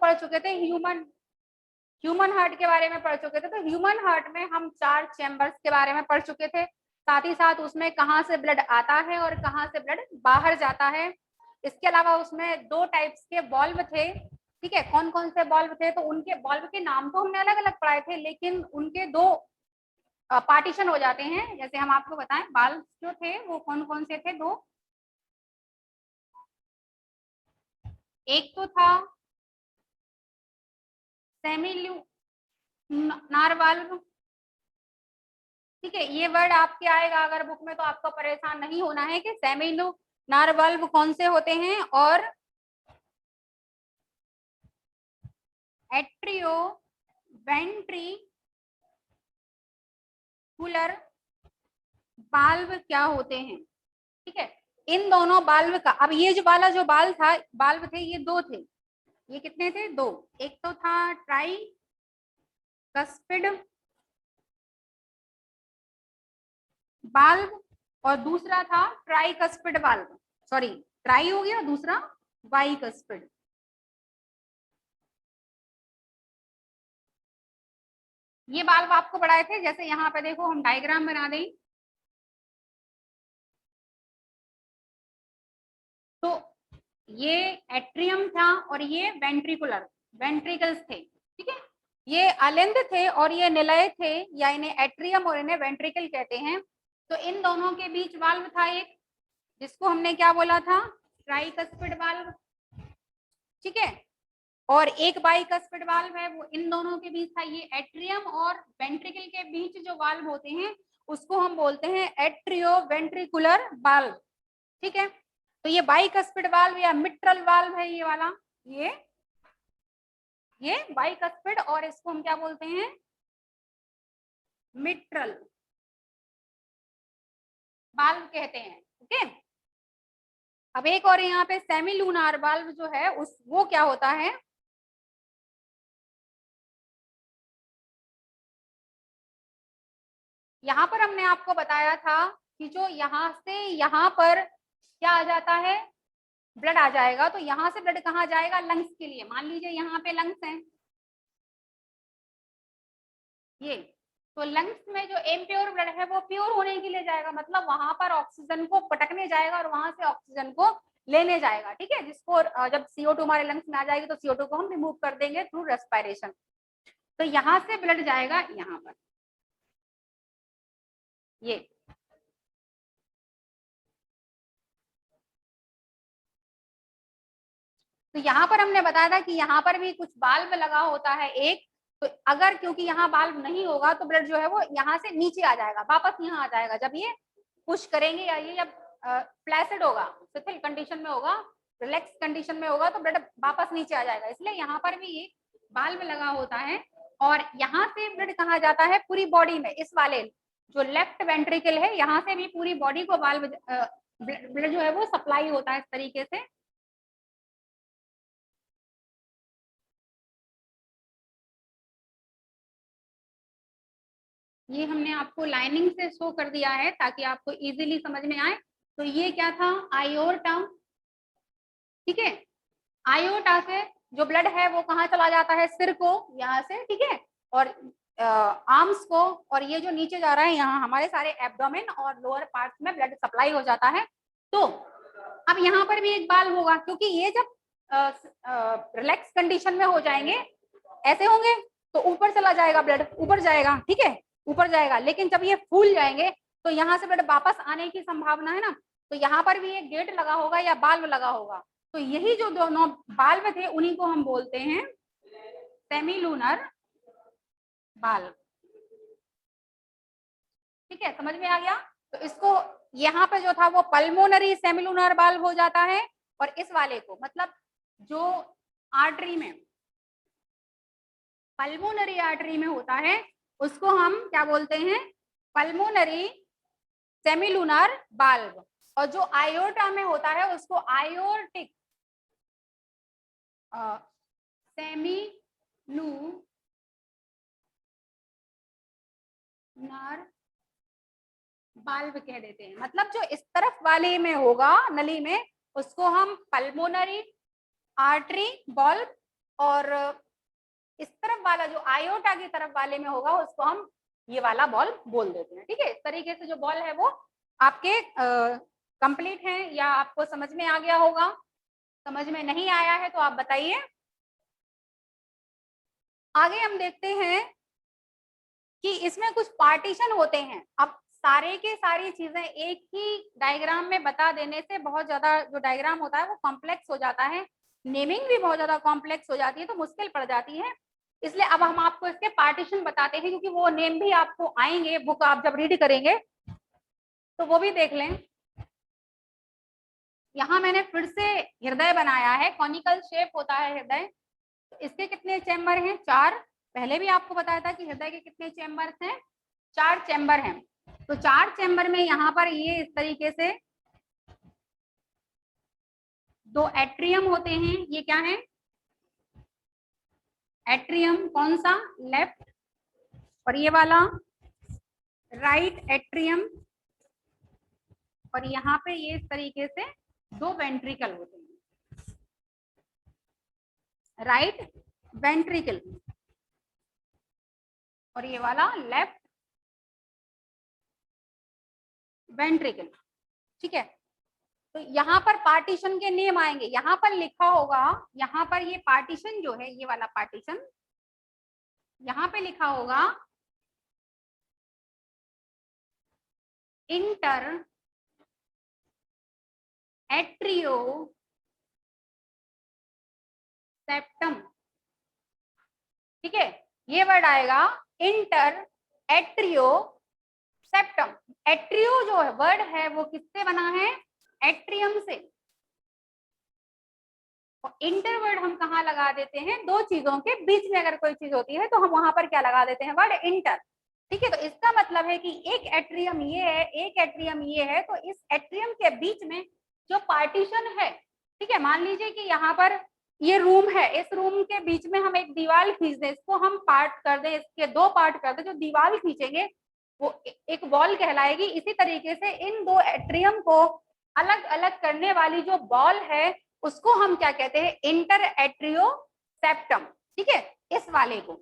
पढ़ चुके थे, ह्यूमन हार्ट के बारे में पढ़ चुके थे। तो ह्यूमन हार्ट में हम 4 चैम्बर्स के बारे में पढ़ चुके थे, साथ ही साथ उसमें कहाँ से ब्लड आता है और कहाँ से ब्लड बाहर जाता है। इसके अलावा उसमें 2 टाइप्स के बॉल्व थे, ठीक है। कौन कौन से बॉल्व थे, तो उनके बॉल्व के नाम तो हमने अलग अलग पढ़ाए थे, लेकिन उनके 2 पार्टीशन हो जाते हैं। जैसे हम आपको बताएं, बॉल्व जो थे वो कौन कौन से थे, 2। एक तो था सेमिल्यूनार वाल्व, ठीक है। ये वर्ड आपके आएगा अगर बुक में, तो आपको परेशान नहीं होना है कि सेमिल्यूनार वाल्व कौन से होते हैं और एट्रियो वेंट्रिकुलर बाल्व क्या होते हैं, ठीक है। इन दोनों बाल्व का, अब ये जो वाला जो बाल्व थे, ये 2 थे। ये कितने थे, 2। एक तो था ट्राई कस्पिड बाल्व और दूसरा था ट्राई कस्पिड बाल्व। सॉरी, ट्राई हो गया, दूसरा बाई कस्पिड। ये बाल्व आपको पढ़ाए थे। जैसे यहाँ पे देखो, हम डायग्राम बना दें तो ये एट्रियम था और ये वेंट्रिकल्स थे, ठीक है। ये अलिंद थे और ये निलय थे, या इन्हें एट्रियम और इन्हें वेंट्रिकल कहते हैं। तो इन दोनों के बीच वाल्व था एक, जिसको हमने क्या बोला था, ट्राइकस्पिड वाल्व, ठीक है। और एक बाइकस्पिड वाल्व है, वो इन दोनों के बीच था। ये एट्रियम और वेंट्रिकल के बीच जो वाल्व होते हैं उसको हम बोलते हैं एट्रियो वेंट्रिकुलर वाल्व, ठीक है। तो ये बाइकस्पिड वाल्व या मिट्रल वाल्व है, ये वाला, ये बाइकस्पिड, और इसको हम क्या बोलते हैं, मिट्रल वाल्व कहते हैं, ओके। अब एक और यहाँ पे सेमिलूनार वाल्व जो है वो क्या होता है, यहाँ पर हमने आपको बताया था कि जो यहाँ से यहाँ पर क्या आ जाता है, ब्लड आ जाएगा। तो यहाँ से ब्लड कहाँ जाएगा, लंग्स के लिए। मान लीजिए यहाँ पे लंग्स हैं, ये, तो लंग्स में जो इम्प्योर ब्लड है वो प्योर होने के लिए जाएगा, मतलब वहां पर ऑक्सीजन को पटकने जाएगा और वहां से ऑक्सीजन को लेने जाएगा, ठीक है। जिसको जब CO2 हमारे लंग्स में आ जाएगी तो CO2 को हम रिमूव कर देंगे थ्रू रेस्पिरेशन। तो यहाँ से ब्लड जाएगा यहाँ पर, ये। तो यहाँ पर हमने बताया था कि यहाँ पर भी कुछ बाल्ब लगा होता है एक। तो अगर, क्योंकि यहाँ बाल्ब नहीं होगा तो ब्लड जो है वो यहाँ से नीचे आ जाएगा, वापस यहाँ आ जाएगा। जब ये पुश करेंगे या ये जब फ्लैसिड होगा, शिथिल कंडीशन में होगा, रिलैक्स कंडीशन में होगा, तो ब्लड वापस नीचे आ जाएगा। इसलिए यहाँ पर भी एक बाल्ब लगा होता है। और यहाँ से ब्लड कहाँ जाता है, पूरी बॉडी में। इस वाले जो लेफ्ट वेंट्रिकल है, यहाँ से भी पूरी बॉडी को ब्लड जो है वो सप्लाई होता है इस तरीके से। ये हमने आपको लाइनिंग से शो कर दिया है ताकि आपको इजीली समझ में आए। तो ये क्या था, आयोटा, ठीक है। आयोटा से जो ब्लड है वो कहाँ चला जाता है, सिर को, यहाँ से, ठीक है, और आर्म्स को, और ये जो नीचे जा रहा है यहाँ हमारे सारे एब्डोमेन और लोअर पार्ट में ब्लड सप्लाई हो जाता है। तो अब यहाँ पर भी एक बाल होगा, क्योंकि ये जब रिलैक्स कंडीशन में हो जाएंगे, ऐसे होंगे, तो ऊपर चला जाएगा ब्लड, ऊपर जाएगा, ठीक है, ऊपर जाएगा। लेकिन जब ये फूल जाएंगे तो यहाँ से ब्लड वापस आने की संभावना है ना, तो यहाँ पर भी एक गेट लगा होगा या बाल्व लगा होगा। तो यही जो दोनों बाल्व थे उन्हीं को हम बोलते हैं सेमिलूनर बाल्व, ठीक है, समझ में आ गया। तो इसको यहाँ पे जो था वो पल्मोनरी सेमिलूनर बाल्व हो जाता है, और इस वाले को, मतलब जो आर्टरी में, पल्मोनरी आर्टरी में होता है, उसको हम क्या बोलते हैं, पल्मोनरी सेमिलूनर बाल्व। और जो आयोटा में होता है उसको आयोर्टिक सेमिलूनर बाल्व कह देते हैं। मतलब जो इस तरफ वाले में होगा नली में, उसको हम पल्मोनरी आर्टरी बाल्व और इस तरफ वाला जो आयोटा की तरफ वाले में होगा उसको हम ये वाला बॉल बोल देते हैं। ठीक है, इस तरीके से जो बॉल है वो आपके कंप्लीट है या आपको समझ में आ गया होगा। समझ में नहीं आया है तो आप बताइए। आगे हम देखते हैं कि इसमें कुछ पार्टीशन होते हैं। अब सारे के सारी चीजें एक ही डायग्राम में बता देने से बहुत ज्यादा जो डायग्राम होता है वो कॉम्प्लेक्स हो जाता है, नेमिंग भी बहुत ज्यादा कॉम्प्लेक्स हो जाती है, तो मुश्किल पड़ जाती है। इसलिए अब हम आपको इसके पार्टीशन बताते हैं, क्योंकि वो नेम भी आपको आएंगे, बुक आप जब रीड करेंगे तो वो भी देख लें। यहाँ मैंने फिर से हृदय बनाया है, कॉनिकल शेप होता है हृदय। तो इसके कितने चैम्बर हैं? 4। पहले भी आपको बताया था कि हृदय के कितने चैम्बर्स हैं? 4 चैम्बर हैं। तो 4 चैम्बर में यहाँ पर ये इस तरीके से 2 एट्रियम होते हैं। ये क्या है? एट्रियम कौन सा? लेफ्ट। और ये वाला राइट एट्रियम। और यहाँ पे ये इस तरीके से 2 वेंट्रिकल होते हैं, राइट वेंट्रिकल। और ये वाला लेफ्ट वेंट्रिकल। ठीक है, तो यहाँ पर पार्टीशन के नेम आएंगे। यहाँ पर लिखा होगा, यहाँ पर ये पार्टीशन जो है, ये वाला पार्टीशन, यहाँ पे लिखा होगा इंटर एट्रियो सेप्टम। ठीक है, ये वर्ड आएगा इंटर एट्रियो सेप्टम। एट्रियो जो है वर्ड है वो किससे बना है? एट्रियम से। और इंटर वर्ड हम कहाँ लगा देते हैं? 2 चीजों के बीच में अगर कोई चीज होती है तो हम वहां पर क्या लगा देते हैं? Word inter. ठीक है, तो इसका मतलब है कि एक एट्रियम ये है, एक एट्रियम ये है, तो इस एट्रियम के बीच में जो पार्टीशन है, ठीक है, मान लीजिए कि यहाँ पर ये रूम है, इस रूम के बीच में हम एक दीवार खींच दें, इसको हम पार्ट कर दें, इसके 2 पार्ट कर दें, जो दीवार खींचेंगे वो एक वॉल कहलाएगी। इसी तरीके से इन 2 एट्रियम को अलग अलग करने वाली जो बॉल है उसको हम क्या कहते हैं? Inter atrio septum. ठीक है, इस वाले को।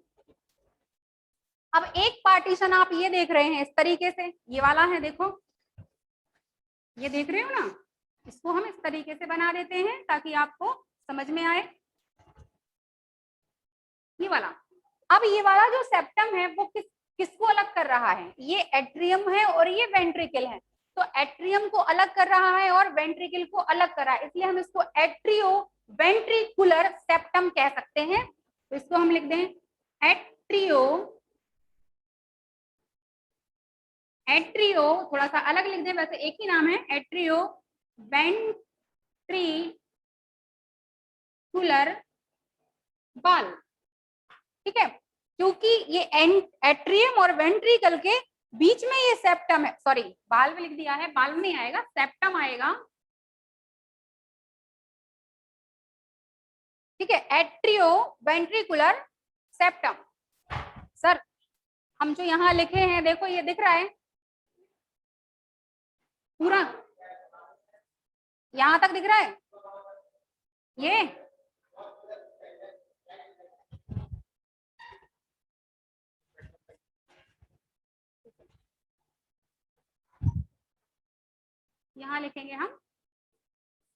अब एक पार्टीशन आप ये देख रहे हैं इस तरीके से, ये वाला है, देखो ये देख रहे हो ना, इसको हम इस तरीके से बना देते हैं ताकि आपको समझ में आए। ये वाला, अब ये वाला जो सेप्टम है वो किसको अलग कर रहा है? ये एट्रियम है और ये वेंट्रिकल है। तो एट्रियम को अलग कर रहा है और वेंट्रिकल को अलग कर रहा है, इसलिए हम इसको एट्रियो वेंट्रिकुलर सेप्टम कह सकते हैं। तो इसको हम लिख दें एट्रियो, एट्रियो थोड़ा सा अलग लिख दें, वैसे एक ही नाम है, एट्रियो वेंट्रिकुलर बॉल। ठीक है, क्योंकि ये एट्रियम और वेंट्रिकल के बीच में ये सेप्टम है, सॉरी बाल्व लिख दिया है, बाल्व नहीं आएगा, सेप्टम आएगा। ठीक है, एट्रियो वेंट्रिकुलर सेप्टम। सर हम जो यहाँ लिखे हैं देखो, ये दिख रहा है पूरा, यहां तक दिख रहा है ये? यहाँ लिखेंगे हम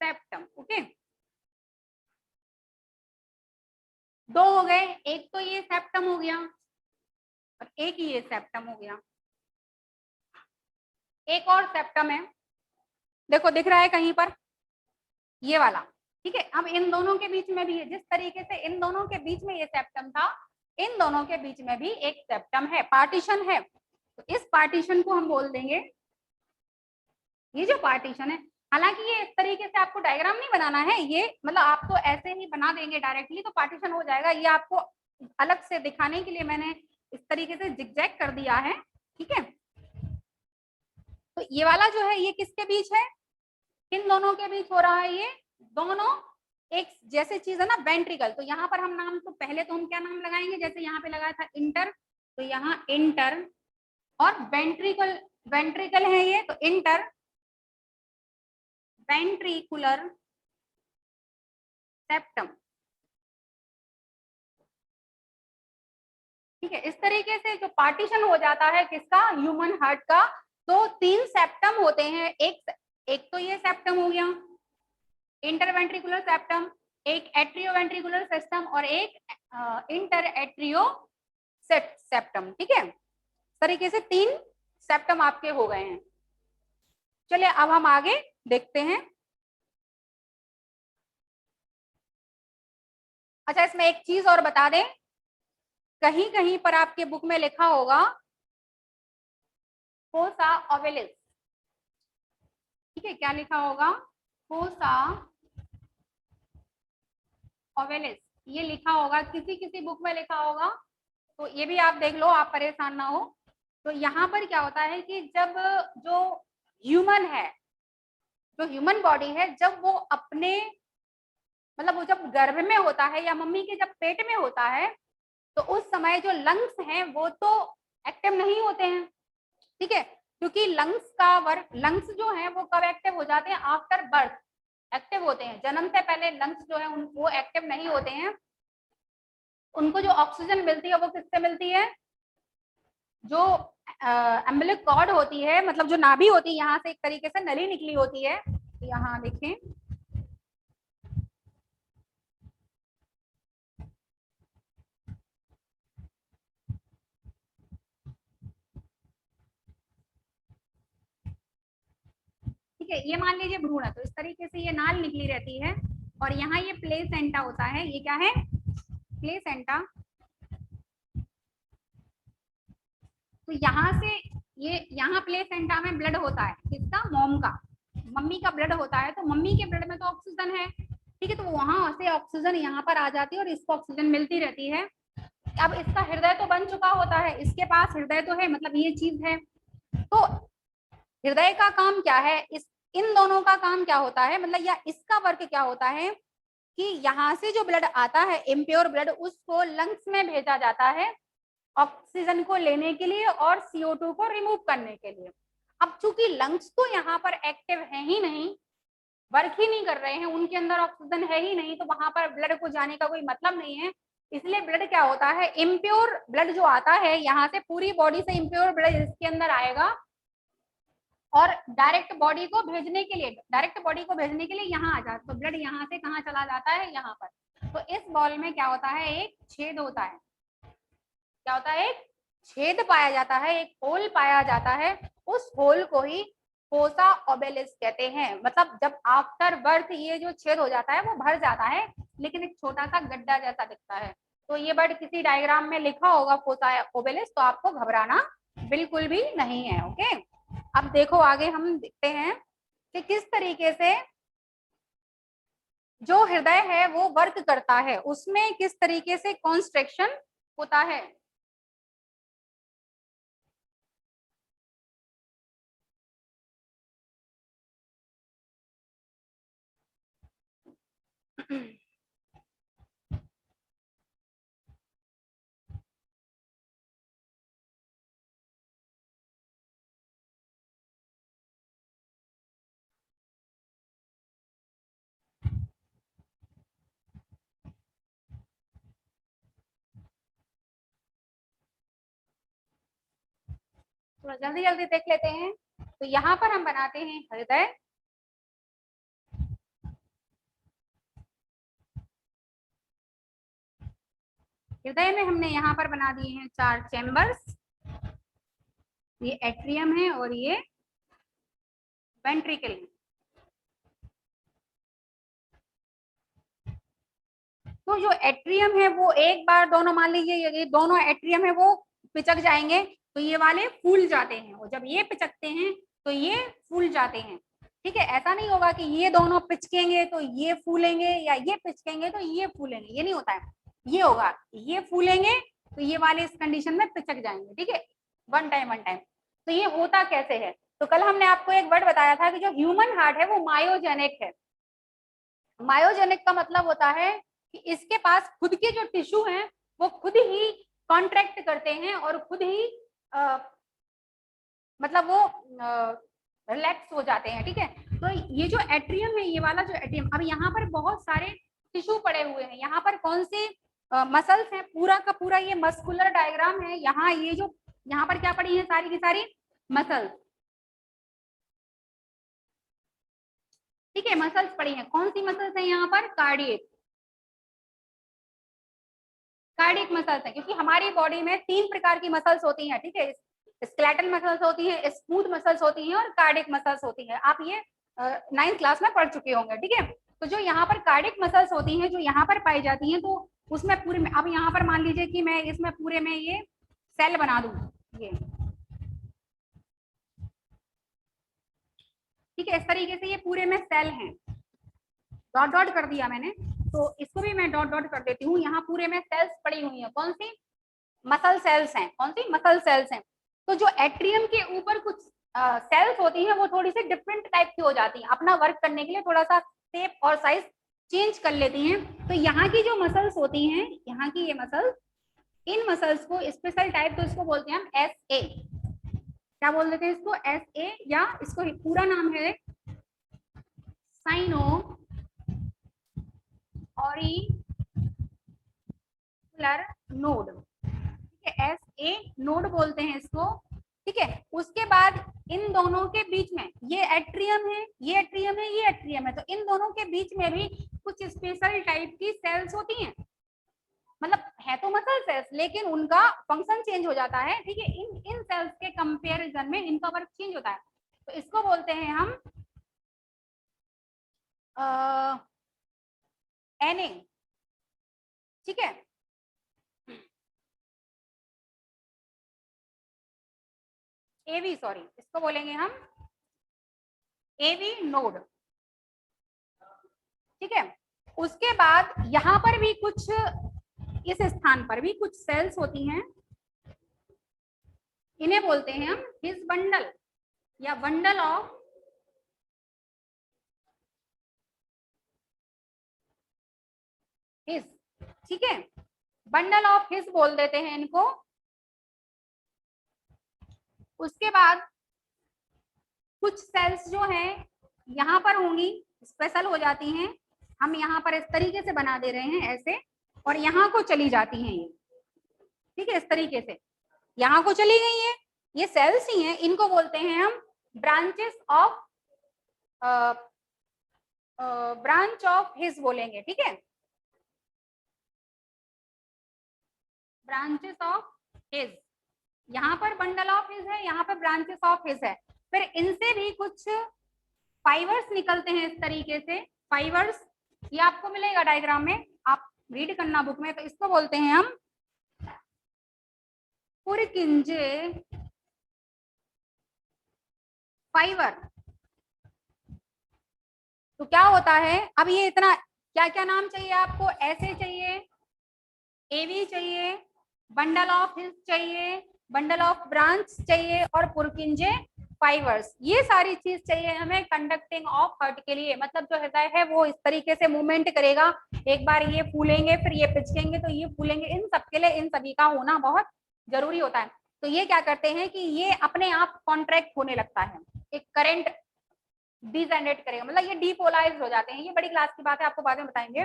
सेप्टम। ओके, 2 हो गए, एक तो ये सेप्टम हो गया और एक ये सेप्टम हो गया। एक और सेप्टम है, देखो दिख रहा है कहीं पर, ये वाला। ठीक है, अब इन दोनों के बीच में भी है, जिस तरीके से इन दोनों के बीच में ये सेप्टम था, इन दोनों के बीच में भी एक सेप्टम है, पार्टीशन है। तो इस पार्टीशन को हम बोल देंगे, ये जो पार्टीशन है, हालांकि ये इस तरीके से आपको डायग्राम नहीं बनाना है, ये मतलब आप तो ऐसे ही बना देंगे डायरेक्टली तो पार्टीशन हो जाएगा। ये आपको अलग से दिखाने के लिए मैंने इस तरीके से जिगजैग कर दिया है। ठीक है, तो ये वाला जो है ये किसके बीच है? किन दोनों के बीच हो रहा है? ये दोनों एक जैसे चीज है ना, वेंट्रिकल। तो यहाँ पर हम नाम, तो पहले तो हम क्या नाम लगाएंगे? जैसे यहाँ पे लगाया था इंटर, तो यहाँ इंटर, और वेंट्रिकल, वेंट्रिकल है ये, तो इंटर वेंट्रिकुलर सेप्टम। ठीक है। इस तरीके से जो पार्टीशन हो जाता है किसका, ह्यूमन हार्ट का, तो 3 सेप्टम होते हैं। एक तो ये सेप्टम हो गया इंटरवेंट्रिकुलर सेप्टम, एक एट्रियोवेंट्रिकुलर सिस्टम और एक इंटर एट्रियो सेप्टम। ठीक है, इस तरीके से 3 सेप्टम आपके हो गए हैं। चलिए अब हम आगे देखते हैं। अच्छा, इसमें एक चीज और बता दें, कहीं कहीं पर आपके बुक में लिखा होगा फोसा ओवेलिस। ठीक है, क्या लिखा होगा, फोसा ओवेलिस, ये लिखा होगा, किसी किसी बुक में लिखा होगा, तो ये भी आप देख लो, आप परेशान ना हो। तो यहाँ पर क्या होता है कि जब जो ह्यूमन है, जो ह्यूमन बॉडी है, जब वो अपने मतलब वो जब गर्भ में होता है या मम्मी के जब पेट में होता है, तो उस समय जो लंग्स हैं वो तो एक्टिव नहीं होते हैं। ठीक है, क्योंकि लंग्स जो है वो कब एक्टिव हो जाते हैं, आफ्टर बर्थ एक्टिव होते हैं। जन्म से पहले लंग्स जो है वो एक्टिव नहीं होते हैं। उनको जो ऑक्सीजन मिलती है वो किससे मिलती है, जो एम्बिलिक कॉर्ड होती है, मतलब जो नाभि होती है, यहाँ से एक तरीके से नली निकली होती है, यहाँ देखें, ठीक है, ये मान लीजिए भ्रूण है, तो इस तरीके से ये नाल निकली रहती है और यहाँ ये प्लेसेंटा होता है। ये क्या है, प्लेसेंटा। तो यहाँ से ये यहाँ प्लेसेंटा में ब्लड होता है, किसका, मॉम का, मम्मी का ब्लड होता है। तो मम्मी के ब्लड में तो ऑक्सीजन है, ठीक है, तो वहां से ऑक्सीजन यहाँ पर आ जाती है और इसको ऑक्सीजन मिलती रहती है। अब इसका हृदय तो बन चुका होता है, इसके पास हृदय तो है, मतलब ये चीज है। तो हृदय का काम क्या है, इस इन दोनों का काम क्या होता है, मतलब या इसका वर्क क्या होता है कि यहाँ से जो ब्लड आता है, इम्प्योर ब्लड, उसको लंग्स में भेजा जाता है ऑक्सीजन को लेने के लिए और CO2 को रिमूव करने के लिए। अब चूंकि लंग्स तो यहाँ पर एक्टिव है ही नहीं, वर्क ही नहीं कर रहे हैं, उनके अंदर ऑक्सीजन है ही नहीं, तो वहां पर ब्लड को जाने का कोई मतलब नहीं है। इसलिए ब्लड क्या होता है, इम्प्योर ब्लड जो आता है, यहाँ से पूरी बॉडी से इम्प्योर ब्लड इसके अंदर आएगा और डायरेक्ट बॉडी को भेजने के लिए यहाँ आ जाता, तो ब्लड यहाँ से कहाँ चला जाता है, यहाँ पर। तो इस बॉल में क्या होता है, एक छेद होता है, क्या होता है, एक छेद पाया जाता है, एक होल पाया जाता है। उस होल को ही फोसा ओबेलिस कहते हैं। मतलब जब आफ्टर बर्थ ये जो छेद हो जाता है वो भर जाता है, लेकिन एक छोटा सा गड्ढा जैसा दिखता है। तो ये वर्ड किसी डायग्राम में लिखा होगा फोसा ओबेलिस, तो आपको घबराना बिल्कुल भी नहीं है। ओके, अब देखो आगे हम देखते हैं कि किस तरीके से जो हृदय है वो वर्क करता है, उसमें किस तरीके से कॉन्स्ट्रक्शन होता है। थोड़ा जल्दी जल्दी देख लेते हैं। तो यहाँ पर हम बनाते हैं हृदय, हृदय में हमने यहाँ पर बना दिए हैं 4 चैम्बर्स, ये एट्रियम है और ये वेंट्रिकल है। तो जो एट्रियम है वो एक बार दोनों, मान लीजिए ये दोनों एट्रियम है वो पिचक जाएंगे, तो ये वाले फूल जाते हैं, और जब ये पिचकते हैं तो ये फूल जाते हैं। ठीक है, ऐसा नहीं होगा कि ये दोनों पिचकेंगे तो ये फूलेंगे या ये पिचकेंगे तो ये फूलेंगे, ये नहीं होता है। ये होगा, ये फूलेंगे तो ये वाले इस कंडीशन में पिचक जाएंगे। ठीक है, वन टाइम। तो ये होता कैसे है, तो कल हमने आपको एक वर्ड बताया था कि जो ह्यूमन हार्ट है वो मायोजेनिक है। मायोजेनिक का मतलब होता है कि इसके पास खुद के जो टिश्यू हैं वो खुद ही कॉन्ट्रैक्ट करते हैं और खुद ही मतलब वो रिलैक्स हो जाते हैं। ठीक है, तो ये जो एट्रियम है, ये वाला जो एट्रियम, अब यहाँ पर बहुत सारे टिश्यू पड़े हुए हैं। यहाँ पर कौन से मसल्स हैं, पूरा का पूरा ये मस्कुलर डायग्राम है। यहाँ ये जो यहाँ पर क्या पड़ी है, सारी की सारी मसल्स, ठीक है, मसल्स पड़ी हैं। कौन सी मसल्स है यहाँ पर, कार्डियक, कार्डियक मसल्स है, क्योंकि हमारी बॉडी में 3 प्रकार की मसल्स होती हैं, ठीक है, स्केलेटल मसल्स होती है, स्मूथ मसल्स होती हैं और कार्डियक मसल्स होती है। आप ये 9th क्लास में पढ़ चुके होंगे, ठीक है। तो जो यहाँ पर कार्डियक मसल्स होती हैं, जो यहाँ पर पाई जाती हैं, तो उसमें पूरे में, अब यहाँ पर मान लीजिए कि मैं इसमें पूरे में ये सेल बना दूं, ये ठीक है, इस तरीके से ये पूरे में सेल हैं, डॉट डॉट कर दिया मैंने, तो इसको भी मैं डॉट डॉट कर देती हूँ। यहाँ पूरे में सेल्स पड़ी हुई है, कौन सी, मसल सेल्स हैं, कौन सी, मसल सेल्स हैं। तो जो एट्रियम के ऊपर कुछ सेल्स होती हैं वो थोड़ी सी डिफरेंट टाइप की हो जाती हैं, अपना वर्क करने के लिए थोड़ा सा शेप और साइज चेंज कर लेती हैं। तो यहाँ की जो मसल्स होती हैं, यहाँ की ये मसल्स, इन मसल्स को स्पेशल टाइप, तो इसको बोलते हैं हम एस ए, क्या बोल देते हैं इसको, एस ए, या इसको पूरा नाम है साइनो ऑरिकुलर नोड, ठीक है, एस ए नोड बोलते हैं इसको, ठीक है। उसके बाद इन दोनों के बीच में ये एट्रियम है, ये एट्रियम है, ये एट्रियम है, तो इन दोनों के बीच में भी कुछ स्पेशल टाइप की सेल्स होती हैं, मतलब है तो मसल सेल्स लेकिन उनका फंक्शन चेंज हो जाता है, ठीक है, इन इन सेल्स के कंपैरिजन में इनका वर्क चेंज होता है। तो इसको बोलते हैं हम एनए, ठीक है, एवी, सॉरी, इसको बोलेंगे हम एवी नोड, ठीक है। उसके बाद यहाँ पर भी कुछ, इस स्थान पर भी कुछ सेल्स होती हैं, इन्हें बोलते हैं हम हिज बंडल या बंडल ऑफ हिज, ठीक है, बंडल ऑफ हिज बोल देते हैं इनको। उसके बाद कुछ सेल्स जो हैं यहाँ पर होंगी, स्पेशल हो जाती हैं, हम यहाँ पर इस तरीके से बना दे रहे हैं ऐसे, और यहाँ को चली जाती हैं ये, ठीक है, इस तरीके से यहाँ को चली गई है, ये सेल्स ही हैं, इनको बोलते हैं हम branches of, branch of his बोलेंगे, ठीक है, ब्रांचेस ऑफ हिज, यहाँ पर बंडल ऑफ हिज है, यहाँ पर ब्रांचेस ऑफ हिज है। फिर इनसे भी कुछ फाइबर्स निकलते हैं इस तरीके से, फाइबर्स, ये आपको मिलेगा डायग्राम में, आप रीड करना बुक में। तो इसको बोलते हैं हम पुरकिंजे फाइबर। तो क्या होता है, अब ये इतना क्या क्या नाम चाहिए आपको, ऐसे चाहिए, एवी चाहिए, बंडल ऑफ हिल्स चाहिए, बंडल ऑफ ब्रांच चाहिए, और पुरकिंजे फाइबर्स, ये सारी चीज चाहिए हमें कंडक्टिंग ऑफ हार्ट के लिए। मतलब जो हृदय है वो इस तरीके से मूवमेंट करेगा, एक बार ये फूलेंगे, फिर ये पिचकेंगे, तो ये फूलेंगे, इन सबके लिए इन सभी का होना बहुत जरूरी होता है। तो ये क्या करते हैं कि ये अपने आप कॉन्ट्रैक्ट होने लगता है, एक करंट डिजेनरेट करेगा, मतलब ये डीपोलाइज हो जाते हैं, ये बड़ी क्लास की बात है, आपको बाद में बताएंगे।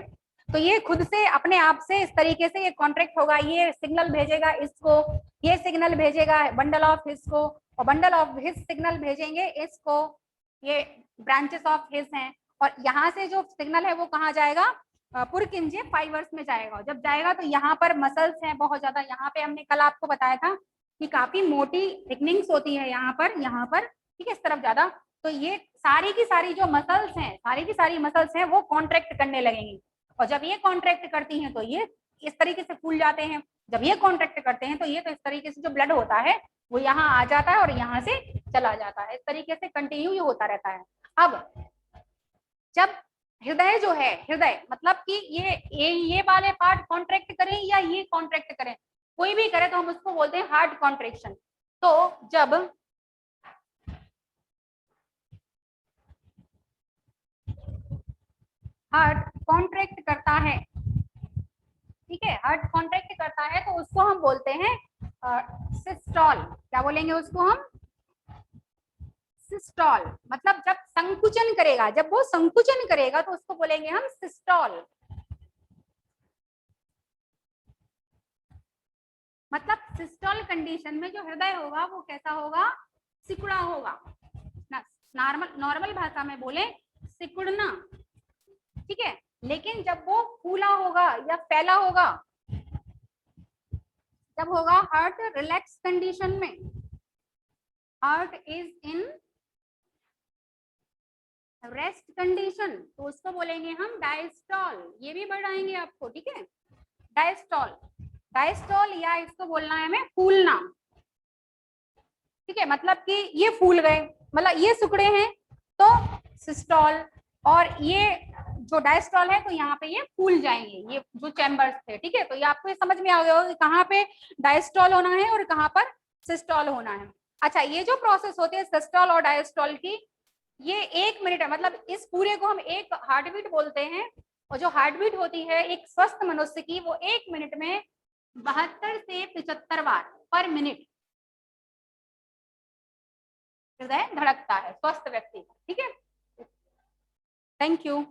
तो ये खुद से अपने आप से इस तरीके से ये कॉन्ट्रैक्ट होगा, ये सिग्नल भेजेगा इसको, ये सिग्नल भेजेगा बंडल ऑफ हिज को, और बंडल ऑफ हिज सिग्नल भेजेंगे इसको, ये ब्रांचेस ऑफ हिज हैं, और यहाँ से जो सिग्नल है वो कहाँ जाएगा, पुरकिंजे फाइबर्स में जाएगा। जब जाएगा तो यहाँ पर मसल्स हैं बहुत ज्यादा, यहाँ पे हमने कल आपको बताया था कि काफी मोटी थिकनिंग्स होती है यहाँ पर, ठीक है, इस तरफ ज्यादा। तो ये सारी की सारी जो मसल्स हैं, सारी की सारी मसल्स हैं वो कॉन्ट्रैक्ट करने लगेंगी, और जब ये कॉन्ट्रैक्ट करती हैं तो ये इस तरीके से फूल जाते हैं, जब ये कॉन्ट्रैक्ट करते हैं तो ये तो इस तरीके से जो ब्लड होता है वो यहाँ आ जाता है और यहाँ से चला जाता है, इस तरीके से कंटिन्यू ये होता रहता है। अब जब हृदय जो है, हृदय मतलब कि ये वाले पार्ट कॉन्ट्रैक्ट करें या ये कॉन्ट्रैक्ट करें, कोई भी करे तो हम उसको बोलते हैं हार्ट कॉन्ट्रैक्शन। तो जब हार्ट कॉन्ट्रैक्ट करता है, ठीक है, हार्ट कॉन्ट्रैक्ट करता है तो उसको हम बोलते हैं सिस्टोल, क्या बोलेंगे उसको हम, सिस्टोल, मतलब जब संकुचन करेगा, जब वो संकुचन करेगा तो उसको बोलेंगे हम सिस्टोल, मतलब सिस्टोल कंडीशन में जो हृदय होगा वो कैसा होगा, सिकुड़ा होगा ना, नॉर्मल भाषा में बोले सिकुड़ना, ठीक है। लेकिन जब वो फूला होगा या फैला होगा, जब होगा हार्ट रिलैक्स कंडीशन में, heart is in rest condition, तो उसको बोलेंगे हम डायस्टॉल। ये भी वर्ड आएंगे आपको, ठीक है, डायस्टॉल, डायस्टॉल, या इसको बोलना है हमें फूलना, ठीक है। मतलब कि ये फूल गए, मतलब ये सिकुड़े हैं तो सिस्टॉल, और ये जो डायस्टॉल है तो यहाँ पे ये फूल जाएंगे, ये जो चैम्बर्स थे, ठीक है। तो ये आपको ये समझ में आ गया होगा कि कहाँ पे डायस्टॉल होना है और कहाँ पर सिस्टॉल होना है। अच्छा, ये जो प्रोसेस होती है सिस्टॉल और डायस्टॉल की, ये 1 मिनट है, मतलब इस पूरे को हम एक हार्ट बीट बोलते हैं, और जो हार्ट बीट होती है एक स्वस्थ मनुष्य की, वो 1 मिनट में 72 से 75 बार पर मिनट हृदय धड़कता है स्वस्थ व्यक्ति, ठीक है। थैंक यू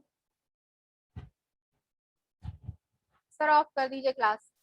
सर, ऑफ कर दीजिए क्लास।